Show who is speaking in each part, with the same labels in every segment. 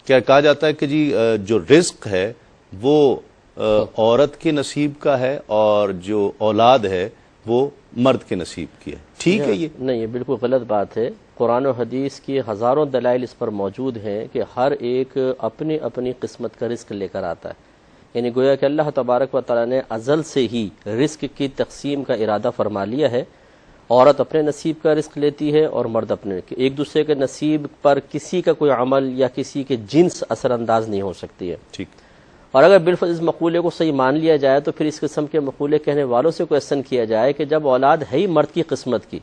Speaker 1: کیا کہا جاتا ہے کہ جی جو رزق ہے وہ عورت کے نصیب کا ہے اور جو اولاد ہے وہ مرد کے نصیب کی ہے، ٹھیک ہے؟ یہ
Speaker 2: نہیں، یہ بالکل غلط بات ہے۔ قرآن و حدیث کی ہزاروں دلائل اس پر موجود ہیں کہ ہر ایک اپنی اپنی قسمت کا رزق لے کر آتا ہے، یعنی گویا کہ اللہ تبارک و تعالیٰ نے ازل سے ہی رزق کی تقسیم کا ارادہ فرما لیا ہے۔ عورت اپنے نصیب کا رزق لیتی ہے اور مرد اپنے، ایک دوسرے کے نصیب پر کسی کا کوئی عمل یا کسی کے جنس اثر انداز نہیں ہو سکتی ہے۔
Speaker 1: ٹھیک،
Speaker 2: اور اگر بالفرض اس مقولے کو صحیح مان لیا جائے تو پھر اس قسم کے مقولے کہنے والوں سے کویسچن کیا جائے کہ جب اولاد ہے ہی مرد کی قسمت کی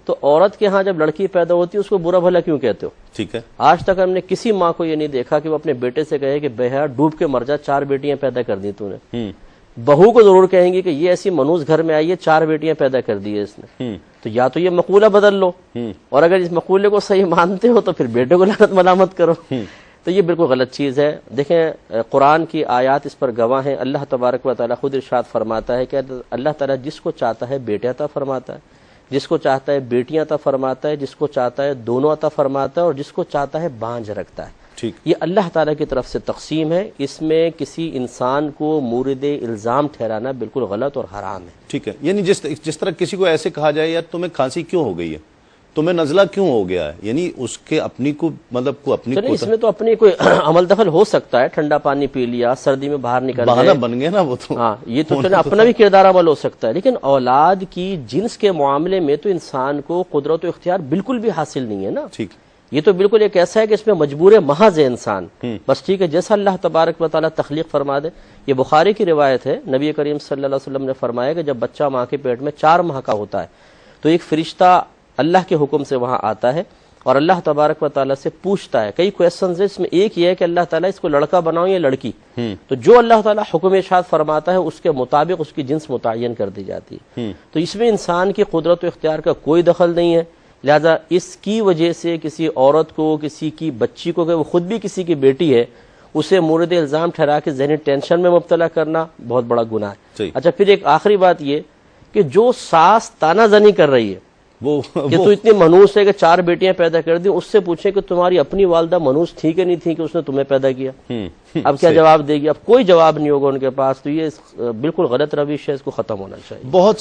Speaker 2: تو عورت کے ہاں جب لڑکی پیدا ہوتی ہے اس کو برا بھلا کیوں کہتے ہو؟
Speaker 1: ٹھیک ہے،
Speaker 2: آج تک ہم نے کسی ماں کو یہ نہیں دیکھا کہ وہ اپنے بیٹے سے کہے کہ بہیا ڈوب کے مر جا، 4 بیٹیاں پیدا کر دی تو نے۔ بہو کو ضرور کہیں گی کہ یہ ایسی منوس گھر میں آئی ہے، 4 بیٹیاں پیدا کر دی ہے اس نے۔ تو یا تو یہ مقولہ بدل لو، اور اگر اس مقولے کو صحیح مانتے ہو تو پھر بیٹے کو لعنت ملامت کرو۔ تو یہ بالکل غلط چیز ہے۔ دیکھیں قرآن کی آیات اس پر گواہ ہیں، اللہ تبارک و تعالیٰ خود ارشاد فرماتا ہے کہ اللہ تعالیٰ جس کو چاہتا ہے بیٹے عطا فرماتا ہے، جس کو چاہتا ہے بیٹیاں عطا فرماتا ہے، جس کو چاہتا ہے دونوں عطا فرماتا ہے، اور جس کو چاہتا ہے بانجھ رکھتا ہے۔
Speaker 1: ٹھیک،
Speaker 2: یہ اللہ تعالیٰ کی طرف سے تقسیم ہے، اس میں کسی انسان کو مورد الزام ٹھہرانا بالکل غلط اور حرام ہے۔
Speaker 1: ٹھیک ہے، یعنی جس طرح کسی کو ایسے کہا جائے یار تمہیں کھانسی کیوں ہو گئی ہے، تمہیں نزلہ کیوں ہو گیا ہے، یعنی اس کے اپنی کو مطلب کو اپنی کو
Speaker 2: اس میں تو اپنی کوئی عمل دخل ہو سکتا ہے، ٹھنڈا پانی پی لیا، سردی میں باہر نکل
Speaker 1: بہانہ
Speaker 2: گئے،
Speaker 1: بن گیا نا وہ تو۔
Speaker 2: ہاں یہ تو چلے اپنا بھی کردار عمل ہو سکتا ہے، لیکن اولاد کی جنس کے معاملے میں تو انسان کو قدرت و اختیار بالکل بھی حاصل نہیں ہے نا۔
Speaker 1: ٹھیک،
Speaker 2: یہ تو بالکل ایک ایسا ہے کہ اس میں مجبور محض ہے انسان، بس ٹھیک ہے جیسا اللہ تبارک و تعالیٰ تخلیق فرما دے۔ یہ بخاری کی روایت ہے، نبی کریم صلی اللہ علیہ وسلم نے فرمایا کہ جب بچہ ماں کے پیٹ میں 4 ماہ کا ہوتا ہے تو ایک فرشتہ اللہ کے حکم سے وہاں آتا ہے اور اللہ تبارک و تعالیٰ سے پوچھتا ہے، کئی کویسچنز ہیں اس میں، ایک یہ ہے کہ اللہ تعالیٰ اس کو لڑکا بناؤ یا لڑکی، تو جو اللہ تعالیٰ حکم ارشاد فرماتا ہے اس کے مطابق اس کی جنس متعین کر دی جاتی ہے۔ تو اس میں انسان کی قدرت و اختیار کا کوئی دخل نہیں ہے، لہذا اس کی وجہ سے کسی عورت کو، کسی کی بچی کو، کہ وہ خود بھی کسی کی بیٹی ہے، اسے مورد الزام ٹھہرا کے ذہنی ٹینشن میں مبتلا کرنا بہت بڑا گناہ ہے۔ اچھا پھر ایک آخری بات یہ کہ جو ساس تانا زنی کر رہی ہے کہ تو اتنی منوس ہے کہ 4 بیٹیاں پیدا کر دی، اس سے پوچھیں کہ تمہاری اپنی والدہ منوس تھی کہ نہیں تھی کہ اس نے تمہیں پیدا کیا؟ اب کیا جواب دے گی؟ اب کوئی جواب نہیں ہوگا ان کے پاس۔ تو یہ بالکل غلط روش ہے، اس کو ختم ہونا چاہیے۔
Speaker 1: بہت